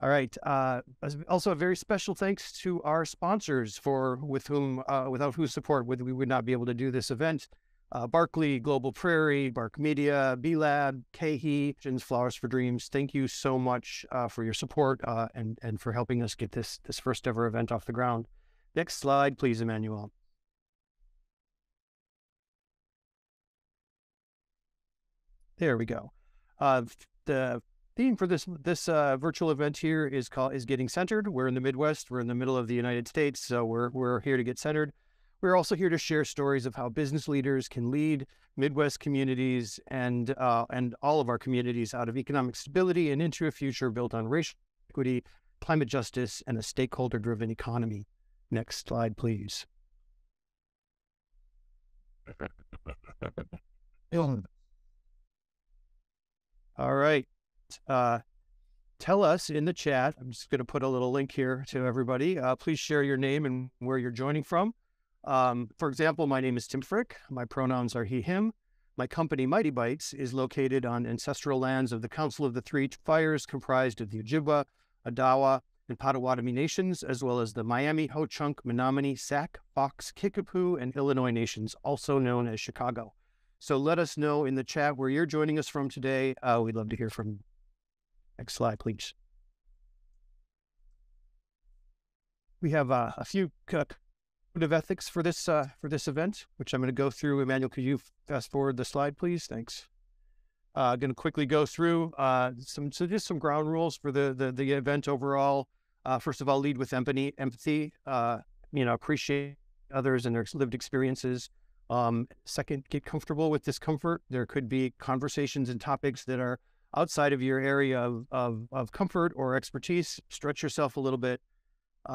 All right. Also, a very special thanks to our sponsors without whose support we would not be able to do this event. Barkley, Global Prairie, Bark Media, B-Lab, KEHI, Flowers for Dreams. Thank you so much for your support and for helping us get this first ever event off the ground. Next slide, please, Emmanuel. There we go. The theme for this virtual event here is Getting Centered. We're in the Midwest. We're in the middle of the United States, so we're here to get centered. We're also here to share stories of how business leaders can lead Midwest communities and all of our communities out of economic stability and into a future built on racial equity, climate justice, and a stakeholder-driven economy. Next slide, please. All right. Tell us in the chat, I'm just going to put a little link here to everybody. Please share your name and where you're joining from. For example, my name is Tim Frick. My pronouns are he, him. My company, Mighty Bites, is located on ancestral lands of the Council of the Three Fires, comprised of the Ojibwa, Odawa, and Potawatomi nations, as well as the Miami, Ho-Chunk, Menominee, Sac, Fox, Kickapoo, and Illinois nations, also known as Chicago. So let us know in the chat where you're joining us from today. We'd love to hear from you. Next slide, please. We have a few code of ethics for this event, which I'm going to go through. Emmanuel, could you fast forward the slide, please? Thanks. Going to quickly go through just some ground rules for the event overall. First of all, lead with empathy. Appreciate others and their lived experiences. Second, get comfortable with discomfort. There could be conversations and topics that are outside of your area of comfort or expertise. Stretch yourself a little bit.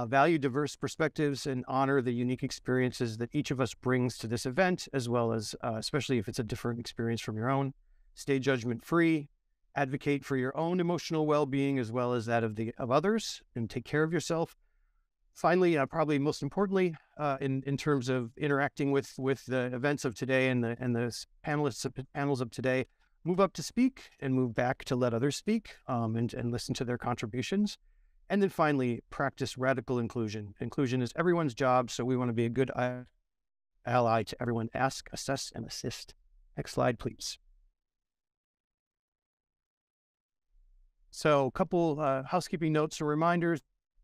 Value diverse perspectives and honor the unique experiences that each of us brings to this event, as well as, especially if it's a different experience from your own. Stay judgment-free. Advocate for your own emotional well-being as well as that of others, and take care of yourself. Finally, probably most importantly, in terms of interacting with the events of today and the panels of today, move up to speak and move back to let others speak and listen to their contributions. And then finally, practice radical inclusion. Inclusion is everyone's job, so we want to be a good ally to everyone. Ask, assess, and assist. Next slide, please. So a couple housekeeping notes or reminders.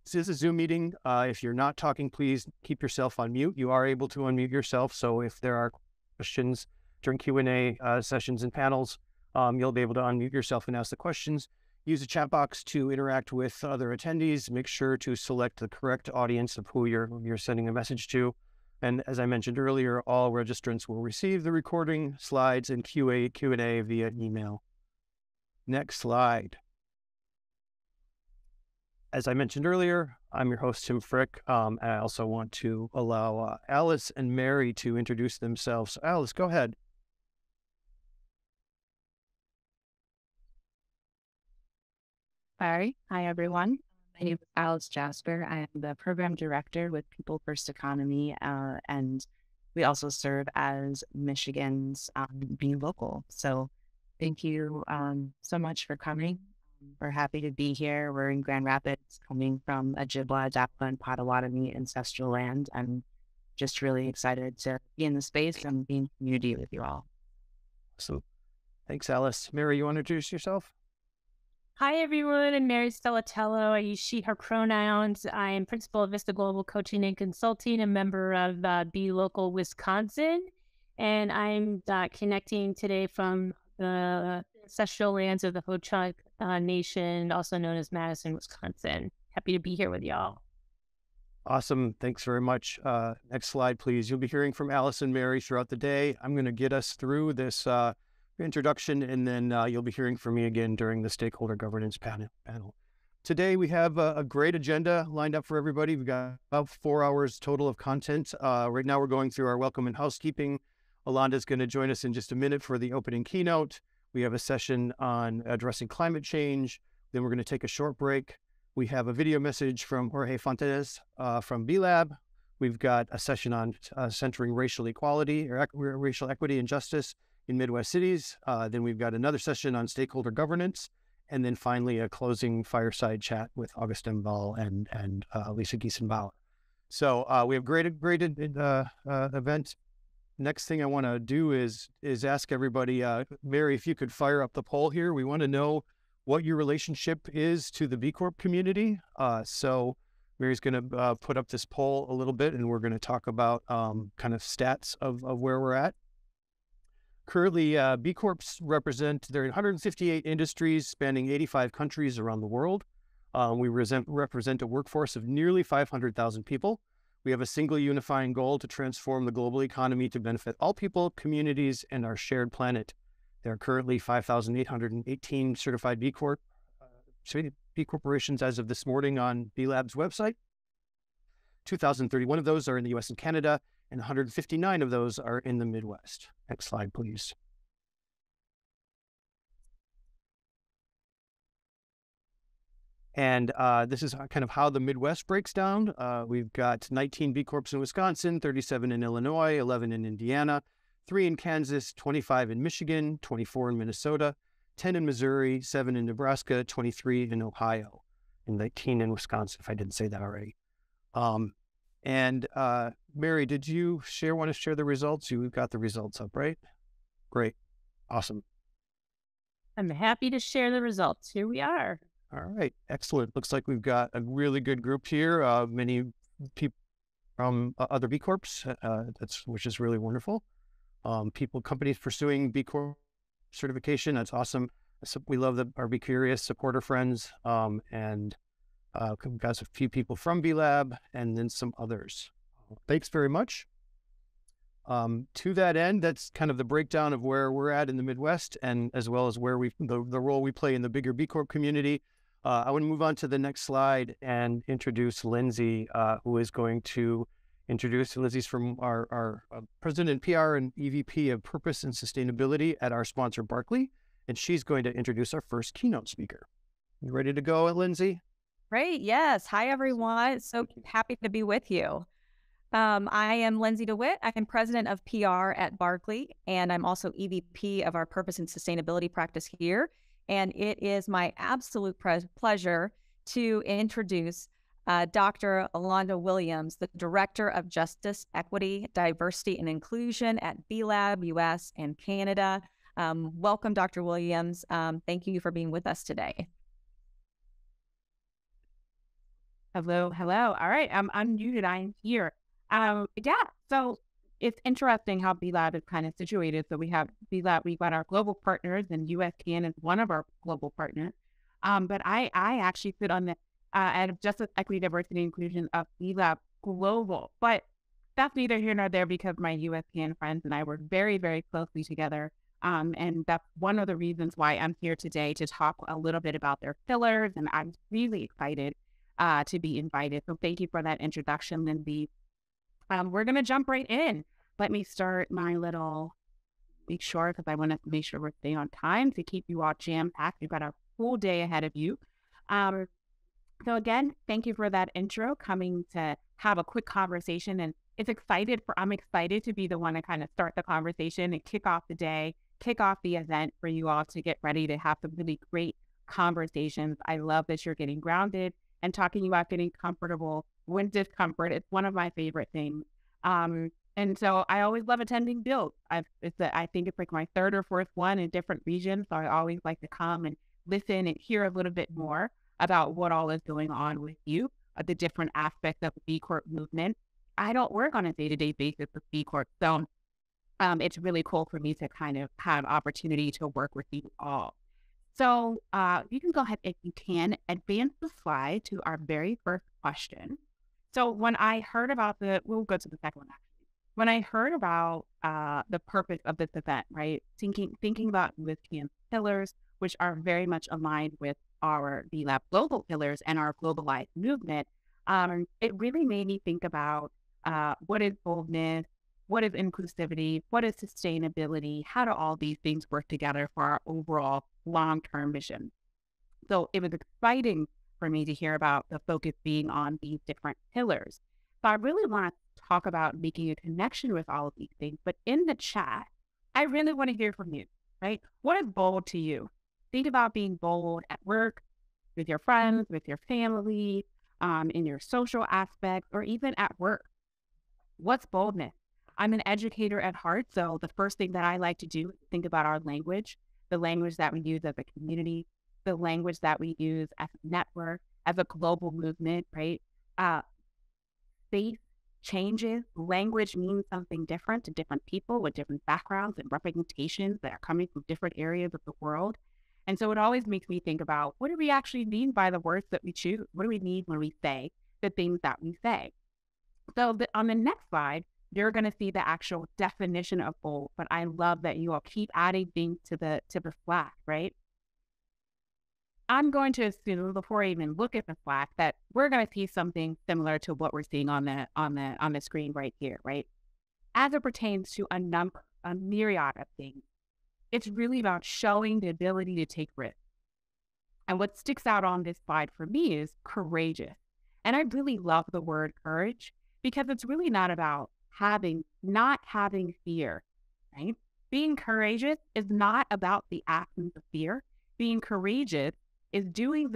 This is a Zoom meeting. If you're not talking, please keep yourself on mute. You are able to unmute yourself. So if there are questions during Q&A sessions and panels, you'll be able to unmute yourself and ask the questions. Use the chat box to interact with other attendees. Make sure to select the correct audience of who you're sending a message to. And as I mentioned earlier, all registrants will receive the recording, slides, and Q&A via email. Next slide. As I mentioned earlier, I'm your host, Tim Frick. I also want to allow Alice and Mary to introduce themselves. So Alice, go ahead. Hi, everyone. My name is Alice Jasper. I am the program director with People First Economy, and we also serve as Michigan's Be Local. So thank you so much for coming. We're happy to be here. We're in Grand Rapids, coming from Ojibwa, Odawa, and Potawatomi ancestral land. I'm just really excited to be in the space and be in community with you all. So, thanks, Alice. Mary, you want to introduce yourself? Hi, everyone. I'm Mary Stellatello. I use she, her pronouns. I am principal of Vista Global Coaching and Consulting, a member of Be Local Wisconsin. And I'm connecting today from the ancestral lands of the Ho-Chunk Nation, also known as Madison, Wisconsin. Happy to be here with y'all. Awesome. Thanks very much. Next slide, please. You'll be hearing from Alice and Mary throughout the day. I'm going to get us through this introduction, and then you'll be hearing from me again during the stakeholder governance panel. Today, we have a great agenda lined up for everybody. We've got about 4 hours total of content. Right now, we're going through our welcome and housekeeping. Ellonda's going to join us in just a minute for the opening keynote. We have a session on addressing climate change. Then we're going to take a short break. We have a video message from Jorge Fontes from B-Lab. We've got a session on centering racial equality or racial equity and justice in Midwest cities. Then we've got another session on stakeholder governance. And then finally, a closing fireside chat with August M. Ball and Lisa Giesenbauer. So we have great event. Next thing I want to do is ask everybody, Mary, if you could fire up the poll here. We want to know what your relationship is to the B Corp community. So Mary's going to put up this poll a little bit, and we're going to talk about kind of stats of where we're at. Currently, B Corps represent, they're in 158 industries spanning 85 countries around the world. We represent a workforce of nearly 500,000 people. We have a single unifying goal to transform the global economy to benefit all people, communities, and our shared planet. There are currently 5,818 certified B corporations as of this morning on B Lab's website. 2,031 of those are in the US and Canada, and 159 of those are in the Midwest. Next slide, please. And this is kind of how the Midwest breaks down. We've got 19 B Corps in Wisconsin, 37 in Illinois, 11 in Indiana, 3 in Kansas, 25 in Michigan, 24 in Minnesota, 10 in Missouri, 7 in Nebraska, 23 in Ohio, and 19 in Wisconsin, if I didn't say that already. Mary, did you want to share the results? You've got the results up, right? Great. Awesome. I'm happy to share the results. Here we are. All right. Excellent. Looks like we've got a really good group here. Many people from other B Corps, which is really wonderful. Companies pursuing B Corp certification. That's awesome. So we love our Be Curious supporter friends. We've got a few people from B Lab and then some others. Thanks very much. To that end, that's kind of the breakdown of where we're at in the Midwest, and as well as where the role we play in the bigger B Corp community. I want to move on to the next slide and introduce Lindsey, who is going to introduce. Lindsey's from our President in PR and EVP of Purpose and Sustainability at our sponsor, Barkley, and she's going to introduce our first keynote speaker. You ready to go, Lindsey? Great. Yes. Hi, everyone. So happy to be with you. I am Lindsey DeWitte. I am President of PR at Barkley, and I'm also EVP of our Purpose and Sustainability practice here. And it is my absolute pleasure to introduce Dr. Ellonda Williams, the Director of Justice, Equity, Diversity, and Inclusion at B Lab US and Canada. Welcome, Dr. Williams. Thank you for being with us today. Hello. All right, I'm unmuted. I'm here. So it's interesting how B Lab is kind of situated. So we have B Lab, we've got our global partners, and USCAN is one of our global partners. But I actually sit on the at Justice, Equity, Diversity, and Inclusion of B Lab Global. But that's neither here nor there, because my USCAN friends and I work very, very closely together. And that's one of the reasons why I'm here today to talk a little bit about their pillars. And I'm really excited to be invited. So thank you for that introduction, Lindsey. We're going to jump right in. Let me start my little, because I want to make sure we're staying on time to keep you all jam-packed. We've got a full day ahead of you. So again, thank you for that intro, coming to have a quick conversation. And I'm excited to be the one to kind of start the conversation and kick off the day, kick off the event for you all to get ready to have some really great conversations. I love that you're getting grounded and talking about getting comfortable when discomfort. It's one of my favorite things. And so I always love attending builds. I think it's like my third or fourth one in different regions. So I always like to come and listen and hear a little bit more about what all is going on with you, the different aspects of the B Corp movement. I don't work on a day-to-day basis with B Corp. So it's really cool for me to kind of have opportunity to work with you all. So you can go ahead, if you can, advance the slide to our very first question. So when I heard about we'll go to the second one actually. When I heard about the purpose of this event, right, thinking about USCAN pillars, which are very much aligned with our B Lab global pillars and our globalized movement, it really made me think about what is boldness, what is inclusivity, what is sustainability, how do all these things work together for our overall long-term mission. So it was exciting for me to hear about the focus being on these different pillars. So I really want to talk about making a connection with all of these things, but in the chat, I really want to hear from you, right? What is bold to you? Think about being bold at work, with your friends, with your family, in your social aspects, or even at work. What's boldness? I'm an educator at heart, so the first thing that I like to do is think about our language, the language that we use as a community, the language that we use as a network, as a global movement, right? Space changes. Language means something different to different people with different backgrounds and representations that are coming from different areas of the world. And so it always makes me think about, what do we actually mean by the words that we choose? What do we mean when we say the things that we say? So on the next slide, you're going to see the actual definition of bold, but I love that you all keep adding things to the Slack, right? I'm going to assume, before I even look at the Slack, that we're going to see something similar to what we're seeing on the screen right here, right? As it pertains to a myriad of things, it's really about showing the ability to take risks. And what sticks out on this slide for me is courageous. And I really love the word courage, because it's really not about not having fear, right? Being courageous is not about the absence of fear. Being courageous is doing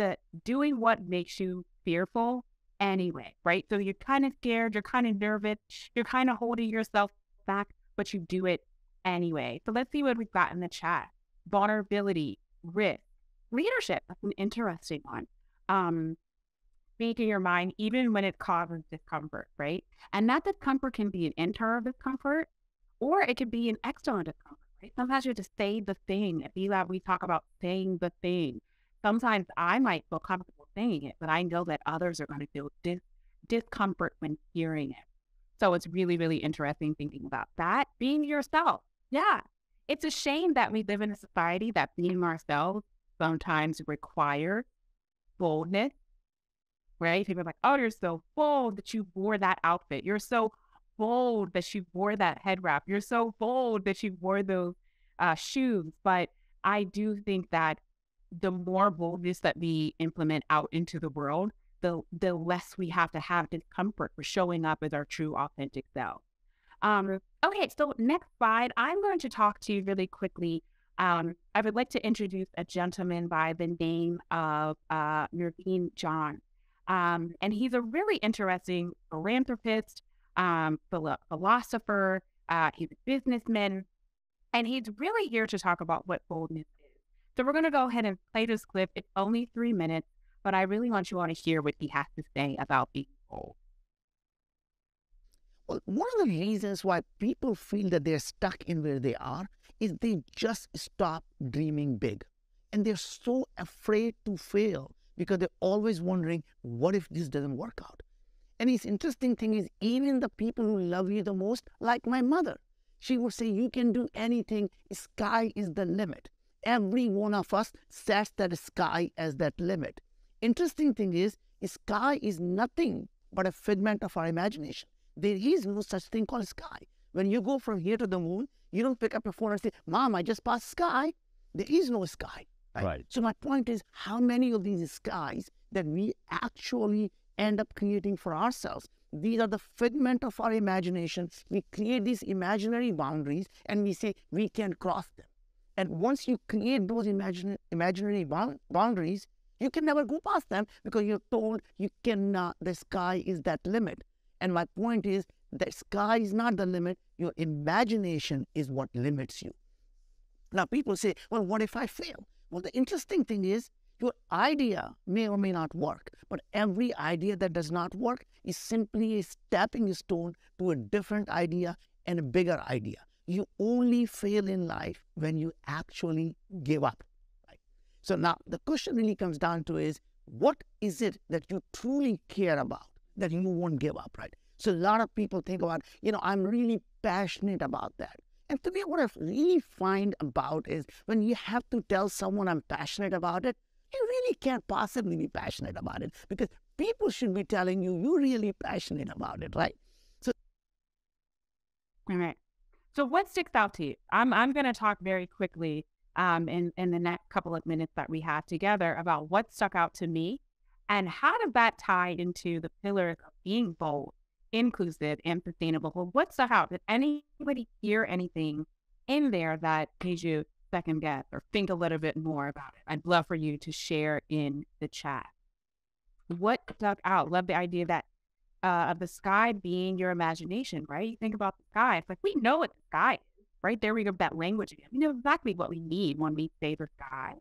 what makes you fearful anyway, right? So you're kind of scared, you're kind of nervous, you're kind of holding yourself back, but you do it anyway. So let's see what we've got in the chat. Vulnerability, risk, leadership. That's an interesting one. Speaking your mind, even when it causes discomfort, right? And that discomfort can be an internal discomfort, or it could be an external discomfort, right? Sometimes you have to say the thing. We talk about saying the thing. Sometimes I might feel comfortable saying it, but I know that others are going to feel discomfort when hearing it. So it's really, really interesting thinking about that. Being yourself. Yeah. It's a shame that we live in a society that being ourselves sometimes requires boldness, right? People are like, oh, you're so bold that you wore that outfit. You're so bold that you wore that head wrap. You're so bold that you wore those shoes. But I do think that the more boldness that we implement out into the world, the less we have to have discomfort for showing up as our true, authentic self. Okay, so next slide, I'm going to talk to you really quickly. I would like to introduce a gentleman by the name of Naveen John. And he's a really interesting philanthropist, philosopher, he's a businessman, and he's really here to talk about what boldness is. So we're going to go ahead and play this clip. It's only 3 minutes, but I really want you all to hear what he has to say about being bold. Well, one of the reasons why people feel that they're stuck in where they are is they just stop dreaming big. And they're so afraid to fail because they're always wondering, what if this doesn't work out? And the interesting thing is, even the people who love you the most, like my mother, she would say, you can do anything, sky is the limit. Every one of us sets that sky as that limit. Interesting thing is, sky is nothing but a figment of our imagination. There is no such thing called sky. When you go from here to the moon, you don't pick up your phone and say, Mom, I just passed sky. There is no sky. Right? So my point is, how many of these skies that we actually end up creating for ourselves? These are the figment of our imagination. We create these imaginary boundaries and we say we can cross them. And once you create those imaginary boundaries, you can never go past them because you're told you cannot, the sky is that limit. And my point is, the sky is not the limit. Your imagination is what limits you. Now, people say, well, what if I fail? Well, the interesting thing is, your idea may or may not work, but every idea that does not work is simply a stepping stone to a different idea and a bigger idea. You only fail in life when you actually give up. Right? So now the question really comes down to is, what is it that you truly care about that you won't give up, right? So a lot of people think about, I'm really passionate about that. And to me, what I really find about is when you have to tell someone I'm passionate about it, you really can't possibly be passionate about it because people should be telling you you're really passionate about it, right? So, all right. So what sticks out to you? I'm going to talk very quickly in the next couple of minutes that we have together about what stuck out to me and how does that tie into the pillars of being bold, inclusive, and sustainable. Well, what stuck out? Did anybody hear anything in there that made you second guess or think a little bit more about it. I'd love for you to share in the chat. What stuck out? Love the idea that of the sky being your imagination, right? You think about the sky. It's like, we know what the sky is, right? There we go, that language again. We know exactly what we need when we say the sky.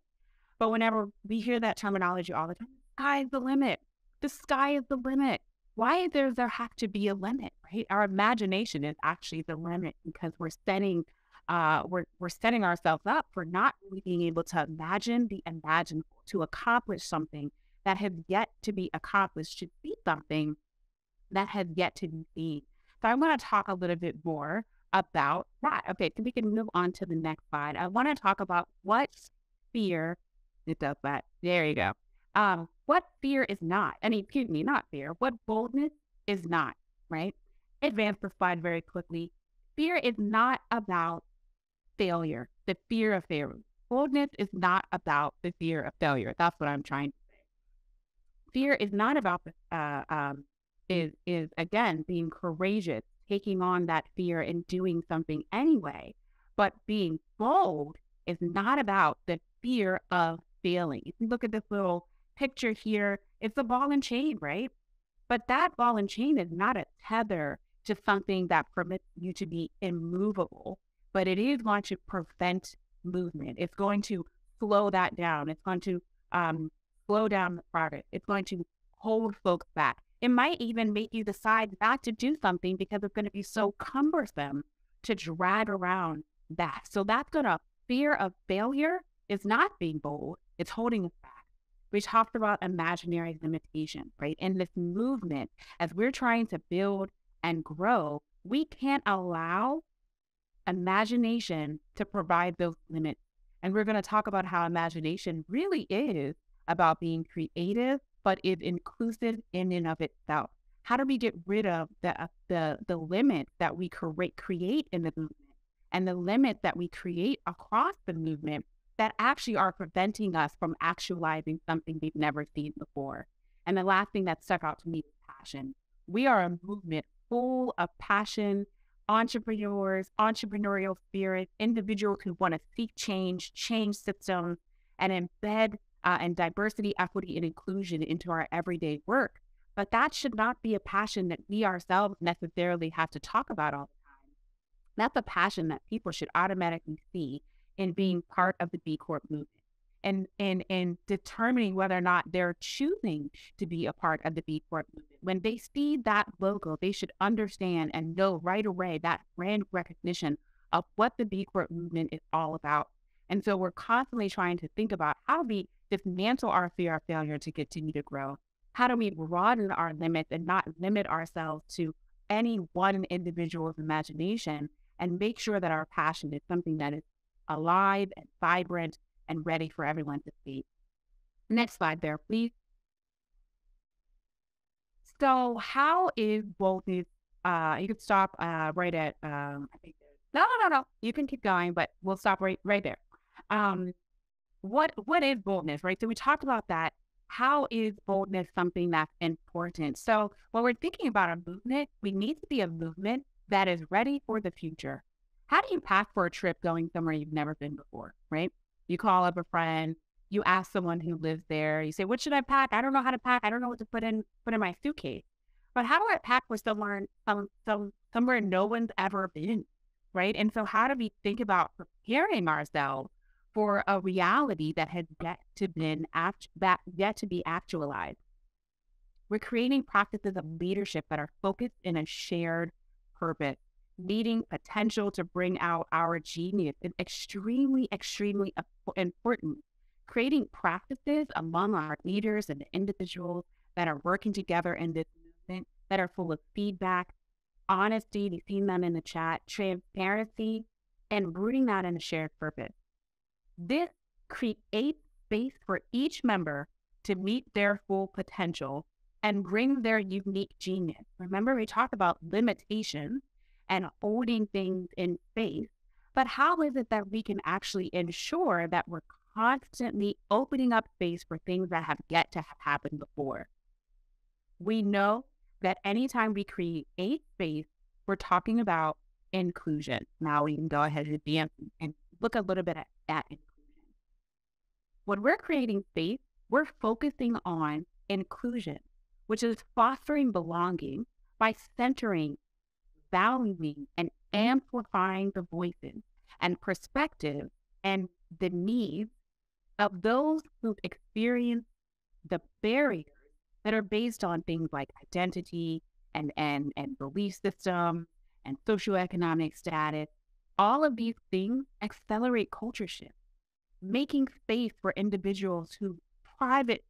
But whenever we hear that terminology all the time, the sky is the limit. The sky is the limit. Why does there have to be a limit, right? Our imagination is actually the limit because we're setting ourselves up for not really being able to imagine the imaginable, to accomplish something that has yet to be accomplished, to see something that has yet to be seen. So I want to talk a little bit more about that. Okay, so we can move on to the next slide. I want to talk about what fear, it does that. There you go. What fear is not, not fear, what boldness is not, right? Advance the slide very quickly. Fear is not about failure, the fear of failure. Boldness is not about the fear of failure. That's what I'm trying to say. Fear is not about is again being courageous, taking on that fear and doing something anyway. But being bold is not about the fear of failing. If you look at this little picture here, it's a ball and chain, right? But that ball and chain is not a tether to something that permits you to be immovable, but it is going to prevent movement. It's going to slow that down. It's going to slow down the progress. It's going to hold folks back. It might even make you decide not to do something because it's going to be so cumbersome to drag around that. So that's fear of failure is not being bold. It's holding us back. We talked about imaginary limitation, right? In this movement, as we're trying to build and grow, we can't allow imagination to provide those limits. And we're going to talk about how imagination really is about being creative, but is inclusive in and of itself. How do we get rid of the limits that we create in the movement and the limits that we create across the movement that actually are preventing us from actualizing something we've never seen before? And the last thing that stuck out to me is passion. We are a movement full of passion, entrepreneurs, entrepreneurial spirit, individuals who want to seek change systems, and embed and diversity, equity, and inclusion into our everyday work. But that should not be a passion that we ourselves necessarily have to talk about all the time. That's a passion that people should automatically see in being part of the B Corp movement and determining whether or not they're choosing to be a part of the B Corp movement. When they see that logo, they should understand and know right away that brand recognition of what the B Corp movement is all about. And so we're constantly trying to think about how we dismantle our fear of failure to continue to grow. How do we broaden our limits and not limit ourselves to any one individual's imagination and make sure that our passion is something that is alive and vibrant and ready for everyone to see. Next slide there, please. So how is boldness, you could stop right at, I think, no, you can keep going, but we'll stop right there. What is boldness, right? So we talked about that. How is boldness something that's important? So when we're thinking about a movement, we need to be a movement that is ready for the future. How do you pack for a trip going somewhere you've never been before, right? You call up a friend, you ask someone who lives there, you say, what should I pack? I don't know how to pack. I don't know what to put in my suitcase. But how do I pack for somewhere no one's ever been, right? And so how do we think about preparing ourselves for a reality that has yet to be actualized? We're creating practices of leadership that are focused in a shared purpose. Leading potential to bring out our genius is extremely, extremely important. Creating practices among our leaders and the individuals that are working together in this movement that are full of feedback, honesty, we've seen them in the chat, transparency, and rooting that in a shared purpose. This creates space for each member to meet their full potential and bring their unique genius. Remember, we talked about limitations and holding things in space, but how is it that we can actually ensure that we're constantly opening up space for things that have yet to have happened before? We know that anytime we create space, we're talking about inclusion. Now we can go ahead and look a little bit at at inclusion. When we're creating space, we're focusing on inclusion, which is fostering belonging by centering, valuing, and amplifying the voices and perspectives and the needs of those who experience the barriers that are based on things like identity and belief system and socioeconomic status. All of these things accelerate culture shift, making space for individuals who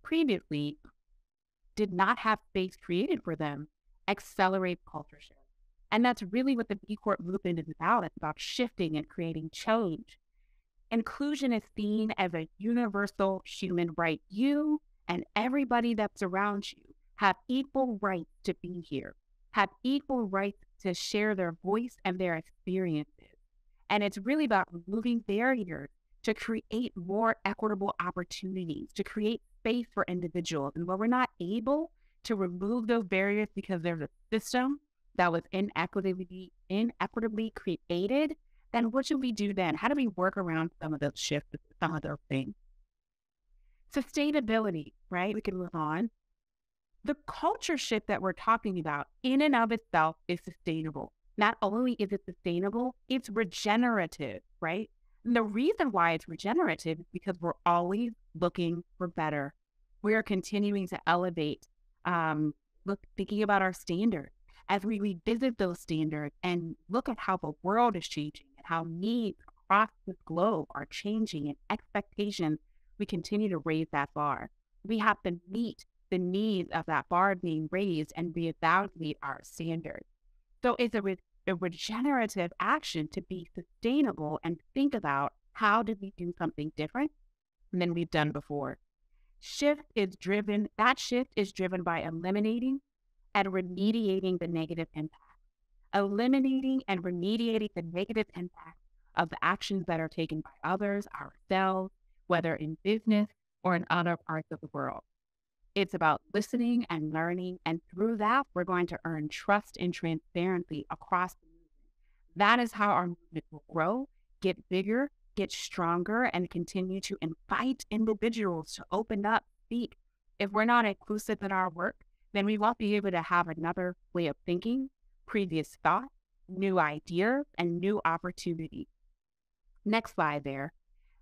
previously did not have space created for them, accelerate culture shift. And that's really what the B Corp movement is about. It's about shifting and creating change. Inclusion is seen as a universal human right. You and everybody that's around you have equal rights to be here, have equal rights to share their voice and their experiences. And it's really about removing barriers to create more equitable opportunities, to create space for individuals. And where we're not able to remove those barriers because there's a system that was inequitably created, then what should we do then? How do we work around some of those shifts, some of those things? Sustainability, right? We can move on. The culture shift that we're talking about in and of itself is sustainable. Not only is it sustainable, it's regenerative, right? And the reason why it's regenerative is because we're always looking for better. We are continuing to elevate, thinking about our standards as we revisit those standards and look at how the world is changing and how needs across the globe are changing and expectations. We continue to raise that bar. We have to meet the needs of that bar being raised and reevaluate our standards. So it's a regenerative action to be sustainable and think about how do we do something different than we've done before. That shift is driven by eliminating and remediating the negative impact. Eliminating and remediating the negative impact of the actions that are taken by others, ourselves, whether in business or in other parts of the world. It's about listening and learning, and through that, we're going to earn trust and transparency across the movement. That is how our movement will grow, get bigger, get stronger, and continue to invite individuals to open up, speak. If we're not inclusive in our work, then we won't be able to have another way of thinking, previous thought, new ideas, and new opportunities. Next slide there.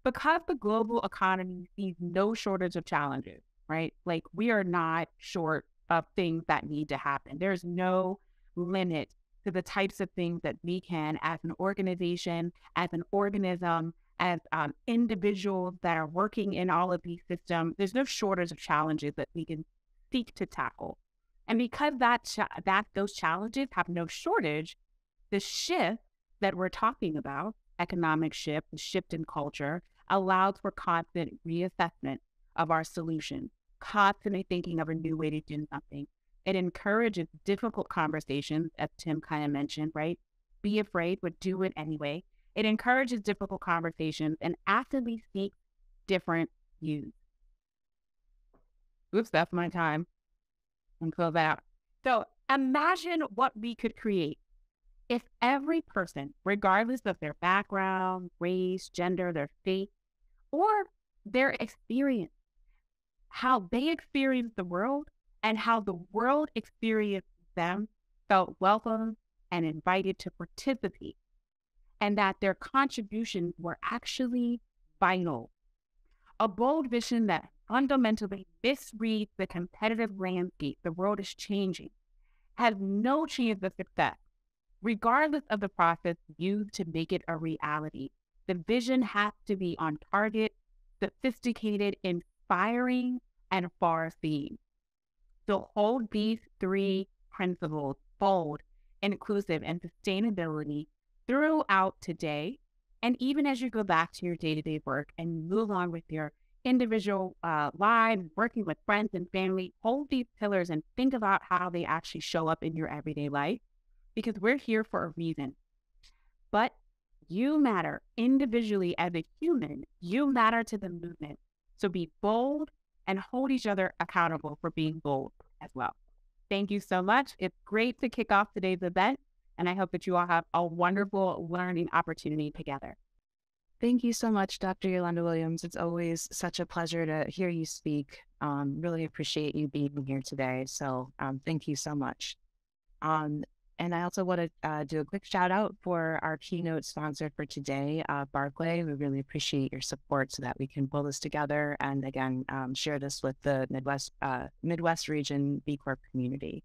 Because the global economy sees no shortage of challenges, right? Like, we are not short of things that need to happen. There's no limit to the types of things that we can, as an organization, as an organism, as individuals that are working in all of these systems. There's no shortage of challenges that we can seek to tackle. And because those challenges have no shortage, the shift that we're talking about, economic shift, the shift in culture, allows for constant reassessment of our solution, constantly thinking of a new way to do something. It encourages difficult conversations, as Tim kind of mentioned, right? Be afraid, but do it anyway. It encourages difficult conversations and actively seeks different views. Oops, that's my time. And close that out. So imagine what we could create if every person, regardless of their background, race, gender, their faith, or their experience, how they experience the world and how the world experienced them, felt welcome and invited to participate, and that their contributions were actually vital. A bold vision that fundamentally misreads the competitive landscape the world is changing has no chance of success, regardless of the process used to make it a reality. The vision has to be on target, sophisticated, inspiring, and far-seeing. So hold these three principles, bold, inclusive, and sustainability, throughout today. And even as you go back to your day-to-day work and move on with your individual lives, working with friends and family, hold these pillars and think about how they actually show up in your everyday life, because we're here for a reason. But you matter individually as a human. You matter to the movement. So be bold and hold each other accountable for being bold as well. Thank you so much. It's great to kick off today's event, and I hope that you all have a wonderful learning opportunity together. Thank you so much, Dr. Yolanda Williams. It's always such a pleasure to hear you speak. Really appreciate you being here today. So thank you so much. And I also want to do a quick shout out for our keynote sponsor for today, Barkley. We really appreciate your support so that we can pull this together and again, share this with the Midwest region B Corp community.